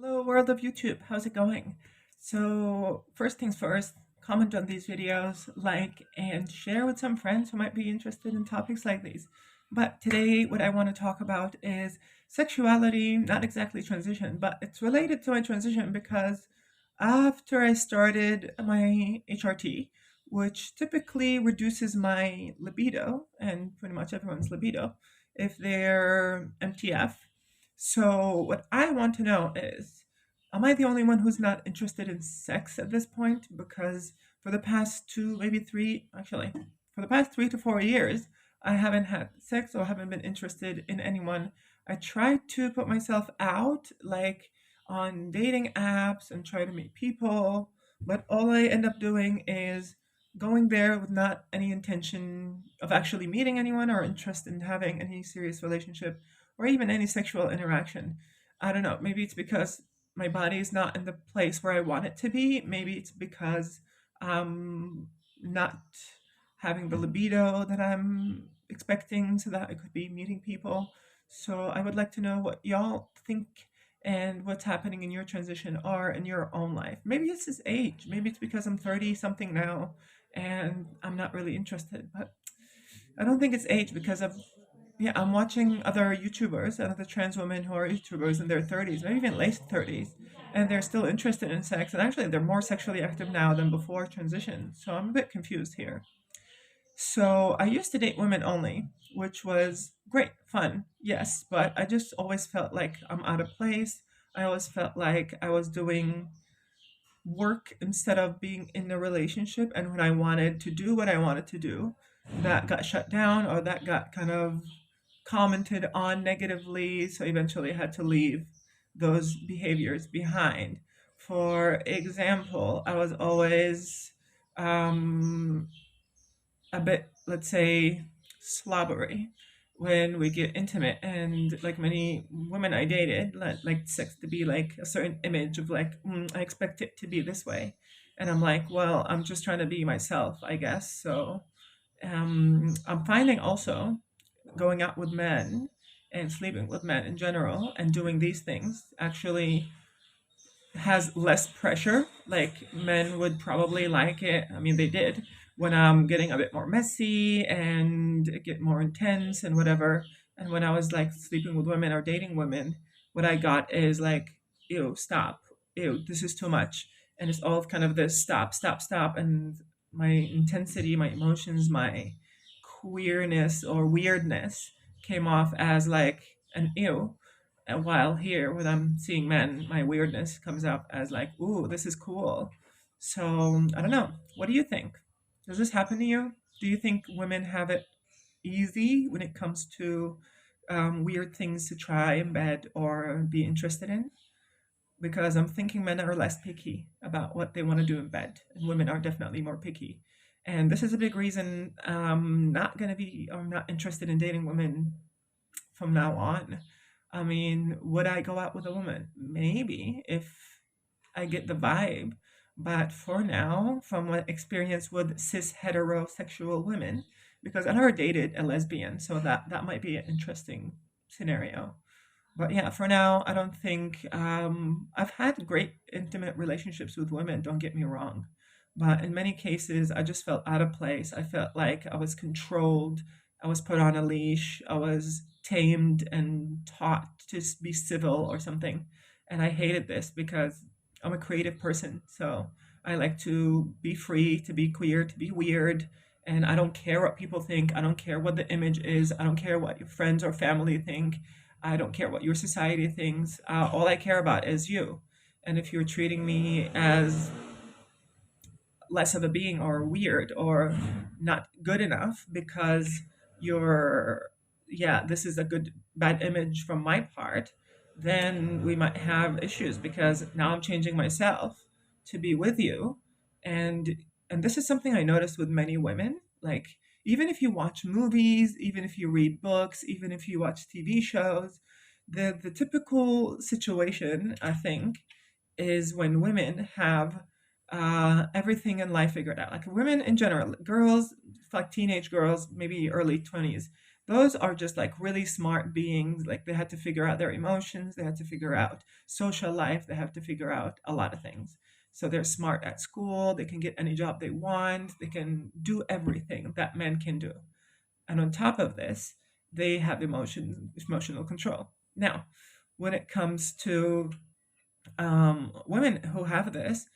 Hello, world of YouTube. How's it going? So, first things first, comment on these videos, like, and share with some friends who might be interested in topics like these. But today, what I want to talk about is sexuality, not exactly transition, but it's related to my transition because after I started my HRT, which typically reduces my libido and pretty much everyone's libido if they're MTF. So, what I want to know is, am I the only one who's not interested in sex at this point? Because for the past two, maybe three, actually, for the past 3 to 4 years, I haven't had sex or haven't been interested in anyone. I tried to put myself out, like on dating apps and try to meet people, but all I end up doing is going there with not any intention of actually meeting anyone or interest in having any serious relationship or even any sexual interaction. I don't know. Maybe it's because my body is not in the place where I want it to be. Maybe it's because I'm not having the libido that I'm expecting so that I could be meeting people. So I would like to know what y'all think and what's happening in your transition or in your own life. Maybe it's this age. Maybe it's because I'm 30 something now and I'm not really interested. But I don't think it's age because of yeah, I'm watching other YouTubers and other trans women who are YouTubers in their 30s, maybe even late 30s, and they're still interested in sex. And actually, they're more sexually active now than before transition. So I'm a bit confused here. So I used to date women only, which was great, fun, yes, but I just always felt like I'm out of place. I always felt like I was doing work instead of being in a relationship. And when I wanted to do what I wanted to do, that got shut down or that got kind of commented on negatively. So eventually I had to leave those behaviors behind. For example, I was always um, a bit, let's say, slobbery when we get intimate. And like many women I dated, like sex to be like a certain image of like, I expect it to be this way. And I'm like, well, I'm just trying to be myself, I guess. So I'm finding also going out with men and sleeping with men in general and doing these things actually has less pressure. Like men would probably like it. I mean, they did when I'm getting a bit more messy and it get more intense and whatever. And when I was like sleeping with women or dating women, what I got is like, ew, stop. Ew, this is too much. And it's all kind of this stop, stop, stop. And my intensity, my emotions, my queerness or weirdness came off as like an ew. And while here, when I'm seeing men, my weirdness comes up as like, ooh, this is cool. So I don't know. What do you think? Does this happen to you? Do you think women have it easy when it comes to weird things to try in bed or be interested in? Because I'm thinking men are less picky about what they want to do in bed, and women are definitely more picky. And this is a big reason I'm not going to be, I'm not interested in dating women from now on. I mean, would I go out with a woman? Maybe if I get the vibe. But for now, from my experience with cis heterosexual women, because I never dated a lesbian, so that might be an interesting scenario. But yeah, for now, I don't think I've had great intimate relationships with women, don't get me wrong. But in many cases, I just felt out of place. I felt like I was controlled, I was put on a leash, I was tamed and taught to be civil or something. And I hated this because I'm a creative person. So I like to be free, to be queer, to be weird. And I don't care what people think. I don't care what the image is. I don't care what your friends or family think. I don't care what your society thinks. All I care about is you. And if you're treating me as less of a being or weird or not good enough because you're, yeah, this is a good, bad image from my part, then we might have issues because now I'm changing myself to be with you. And and this is something I noticed with many women. Like even if you watch movies, even if you read books, even if you watch TV shows, the typical situation I think is when women have everything in life figured out. Like women in general, girls, like teenage girls, maybe early 20s, Those are just like really smart beings. Like they had to figure out their emotions, they had to figure out social life, they have to figure out a lot of things. So they're smart at school, they can get any job they want, they can do everything that men can do. And on top of this, they have emotional control. Now, when it comes to women who have this,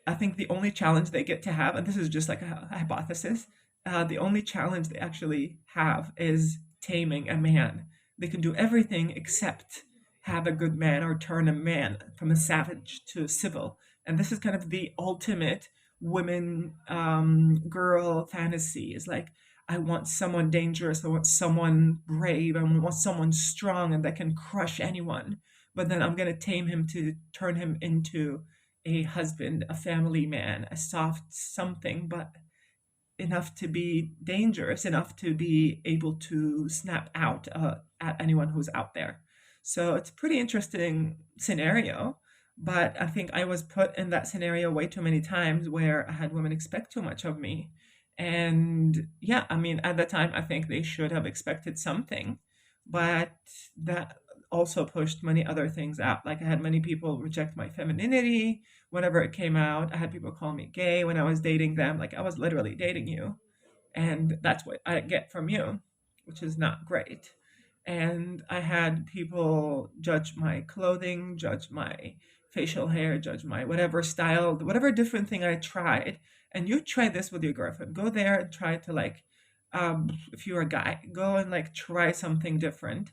I think the only challenge they get to have, and this is just like a hypothesis, the only challenge they actually have is taming a man. They can do everything except have a good man or turn a man from a savage to civil. And this is kind of the ultimate women girl fantasy. Is like, I want someone dangerous, I want someone brave, I want someone strong and that can crush anyone. But then I'm going to tame him to turn him into a husband, a family man, a soft something, but enough to be dangerous, enough to be able to snap out at anyone who's out there. So it's a pretty interesting scenario. But I think I was put in that scenario way too many times where I had women expect too much of me. And yeah, I mean, at the time, I think they should have expected something, but that also pushed many other things out. Like I had many people reject my femininity whenever it came out. I had people call me gay when I was dating them. Like I was literally dating you. And that's what I get from you, which is not great. And I had people judge my clothing, judge my facial hair, judge my whatever style, whatever different thing I tried. And you try this with your girlfriend. Go there and try to like, if you're a guy, go and like try something different.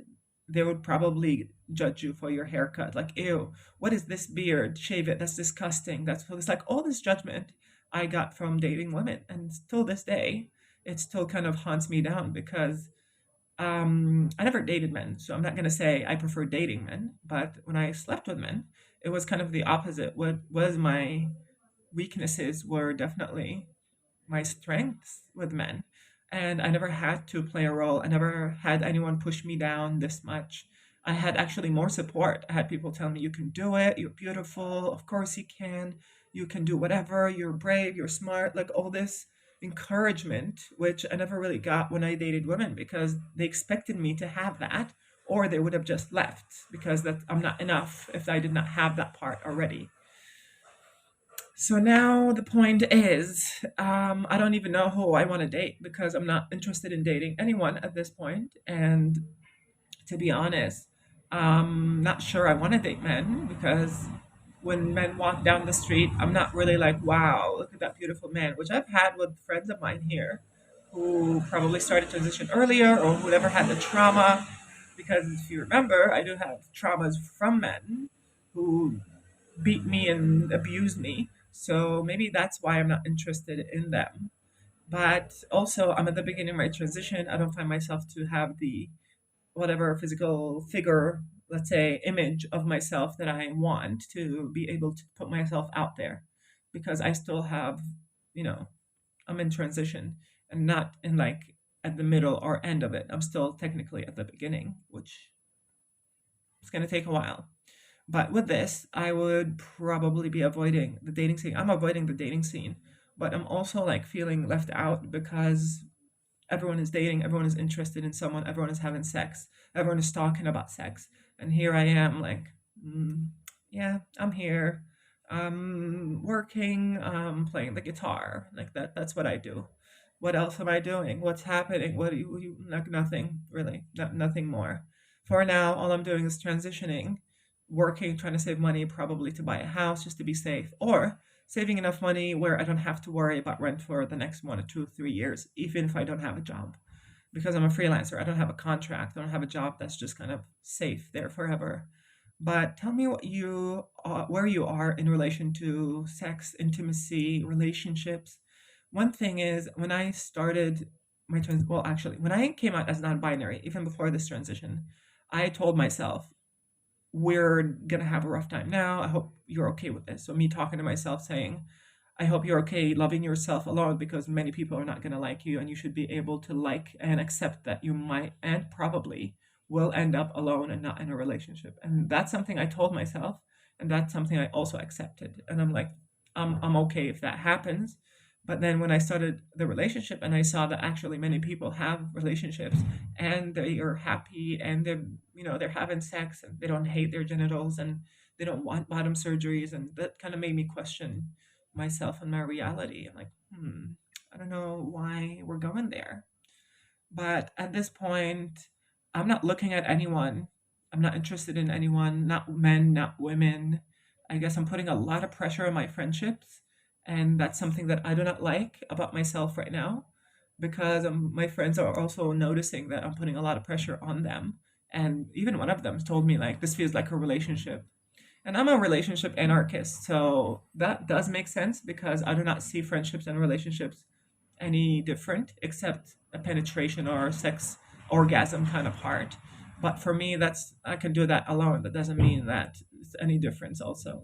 They would probably judge you for your haircut. Like, ew, what is this beard? Shave it. That's disgusting. That's it's like all this judgment I got from dating women. And still this day, it still kind of haunts me down because I never dated men, so I'm not gonna say I prefer dating men. But when I slept with men, it was kind of the opposite. What was my weaknesses were definitely my strengths with men. And I never had to play a role. I never had anyone push me down this much. I had actually more support. I had people tell me, you can do it, you're beautiful, of course you can do whatever, you're brave, you're smart, like all this encouragement, which I never really got when I dated women because they expected me to have that, or they would have just left because that I'm not enough if I did not have that part already. So now the point is, I don't even know who I want to date because I'm not interested in dating anyone at this point. And to be honest, not sure I want to date men because when men walk down the street, I'm not really like, wow, look at that beautiful man, which I've had with friends of mine here who probably started transition earlier or who never had the trauma. Because if you remember, I do have traumas from men who beat me and abuse me. So maybe that's why I'm not interested in them. But also, I'm at the beginning of my transition. I don't find myself to have the whatever physical figure, let's say, image of myself that I want to be able to put myself out there because I still have, you know, I'm in transition and not in like at the middle or end of it. I'm still technically at the beginning, which is going to take a while. But with this, I would probably be avoiding the dating scene. I'm avoiding the dating scene, but I'm also like feeling left out because everyone is dating, everyone is interested in someone, everyone is having sex, everyone is talking about sex. And here I am, like, mm, yeah, I'm here. I'm working, playing the guitar. Like that's what I do. What else am I doing? What's happening? What do like nothing really, nothing more. For now, all I'm doing is transitioning, working, trying to save money, probably to buy a house just to be safe, or saving enough money where I don't have to worry about rent for the next 1 or 2, 3 years, even if I don't have a job. Because I'm a freelancer, I don't have a contract, I don't have a job that's just kind of safe there forever. But tell me where you are in relation to sex, intimacy, relationships. One thing is when I started well, actually, when I came out as non-binary, even before this transition, I told myself we're gonna have a rough time now. I hope you're okay with this. So me talking to myself saying, I hope you're okay loving yourself alone because many people are not gonna like you and you should be able to like and accept that you might and probably will end up alone and not in a relationship. And that's something I told myself and that's something I also accepted. And I'm like, I'm okay if that happens But then when I started the relationship and I saw that actually many people have relationships and they are happy and they're having sex and they don't hate their genitals and they don't want bottom surgeries, and that kind of made me question myself and my reality. I'm like, I don't know why we're going there. But at this point, I'm not looking at anyone. I'm not interested in anyone, not men, not women. I guess I'm putting a lot of pressure on my friendships. And that's something that I do not like about myself right now, because my friends are also noticing that I'm putting a lot of pressure on them. And even one of them told me, like, this feels like a relationship. And I'm a relationship anarchist. So that does make sense because I do not see friendships and relationships any different except a penetration or sex orgasm kind of part. But for me, that's I can do that alone. That doesn't mean that it's any difference also.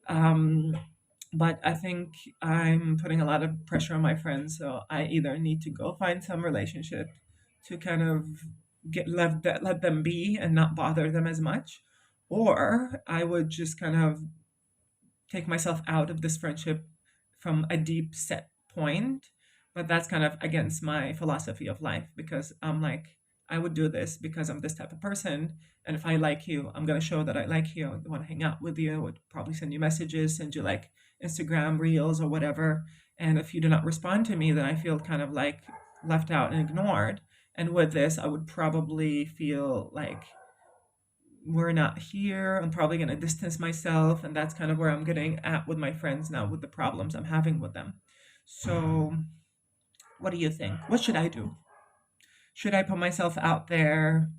Um but I think I'm putting a lot of pressure on my friends, so I either need to go find some relationship to kind of let them be and not bother them as much, or I would just kind of take myself out of this friendship from a deep set point. But that's kind of against my philosophy of life, because I'm like, I would do this because I'm this type of person. And if I like you, I'm going to show that I like you. I want to hang out with you. I would probably send you messages, send you like Instagram reels or whatever. And if you do not respond to me, then I feel kind of like left out and ignored. And with this, I would probably feel like we're not here. I'm probably going to distance myself. And that's kind of where I'm getting at with my friends now, with the problems I'm having with them. So, what do you think? What should I do? Should I put myself out there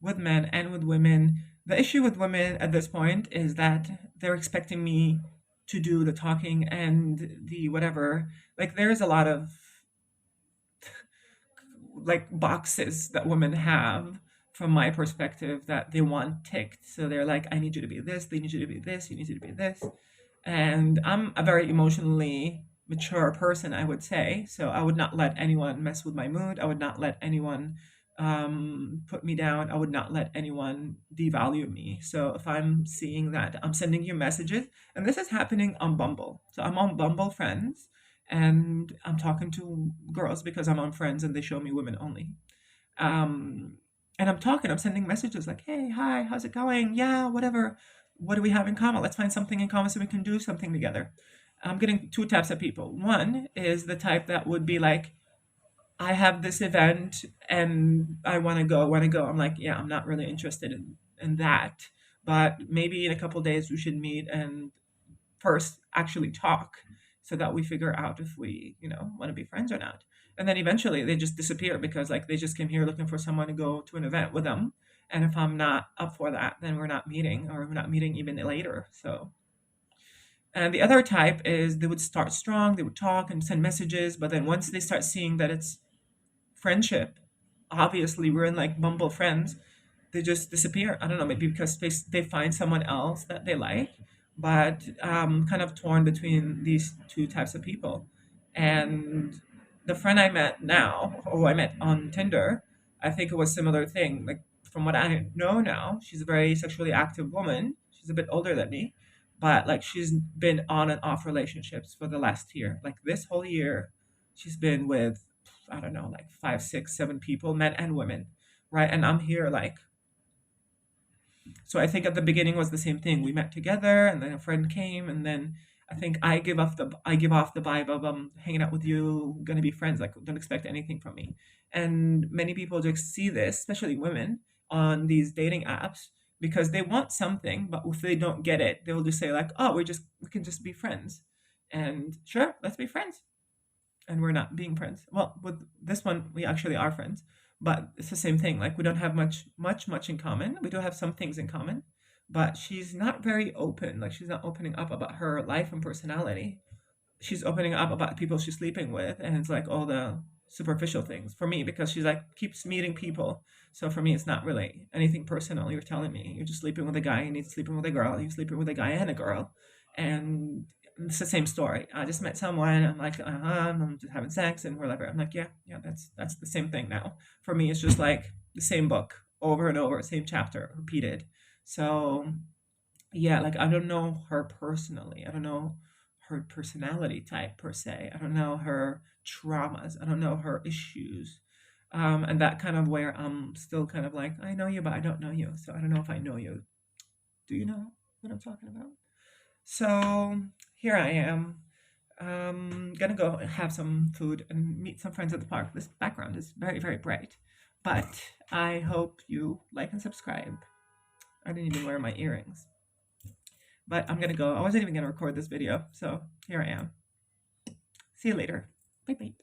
with men and with women? The issue with women at this point is that they're expecting me to do the talking and the whatever. Like, there's a lot of like boxes that women have from my perspective that they want ticked. So they're like, I need you to be this, they need you to be this, you need you to be this. And I'm a very emotionally mature person, I would say. So I would not let anyone mess with my mood. I would not let anyone put me down. I would not let anyone devalue me. So if I'm seeing that, I'm sending you messages, and this is happening on Bumble. So I'm on Bumble Friends, and I'm talking to girls because I'm on Friends and they show me women only. Um, and I'm sending messages like, hey, hi, how's it going? Yeah, whatever. What do we have in common? Let's find something in common so we can do something together. I'm getting two types of people. One is the type that would be like, I have this event and I want to go. I'm like, yeah, I'm not really interested in that. But maybe in a couple days we should meet and first actually talk so that we figure out if we, want to be friends or not. And then eventually they just disappear because like they just came here looking for someone to go to an event with them. And if I'm not up for that, then we're not meeting, or we're not meeting even later. So, and the other type is they would start strong, they would talk and send messages, but then once they start seeing that it's friendship, obviously we're in like Bumble Friends, they just disappear. I don't know, maybe because they find someone else that they like, but kind of torn between these two types of people. And the friend I met now, who I met on Tinder, I think it was a similar thing. Like from what I know now, she's a very sexually active woman. She's a bit older than me, but like she's been on and off relationships for the last year. Like this whole year, she's been with, I don't know, like five, six, seven people, men and women, right? And I'm here like, so I think at the beginning was the same thing. We met together, and then a friend came, and then I think I give off the vibe of hanging out with you, gonna be friends. Like don't expect anything from me. And many people just see this, especially women, on these dating apps because they want something, but if they don't get it, they'll just say like, "Oh, we can just be friends," and sure, let's be friends, and we're not being friends. Well, with this one, we actually are friends, but it's the same thing. Like we don't have much in common. We do have some things in common, but she's not very open. Like she's not opening up about her life and personality. She's opening up about people she's sleeping with, and it's like all the superficial things for me because she's like keeps meeting people. So for me, it's not really anything personal. You're telling me you're just sleeping with a guy, and he's sleeping with a girl. You're sleeping with a guy and a girl, and it's the same story. I just met someone. I'm like, I'm just having sex and whatever. I'm like, yeah, that's the same thing now. For me, it's just like the same book over and over, same chapter repeated. So yeah, like I don't know her personally. I don't know her personality type per se. I don't know her traumas. I don't know her issues. And that kind of where I'm still kind of like, I know you, but I don't know you. So I don't know if I know you. Do you know what I'm talking about? So here I am. Gonna go have some food and meet some friends at the park. This background is very, very bright. But I hope you like and subscribe. I didn't even wear my earrings. But I'm gonna go. I wasn't even gonna record this video, so here I am. See you later. Bye bye.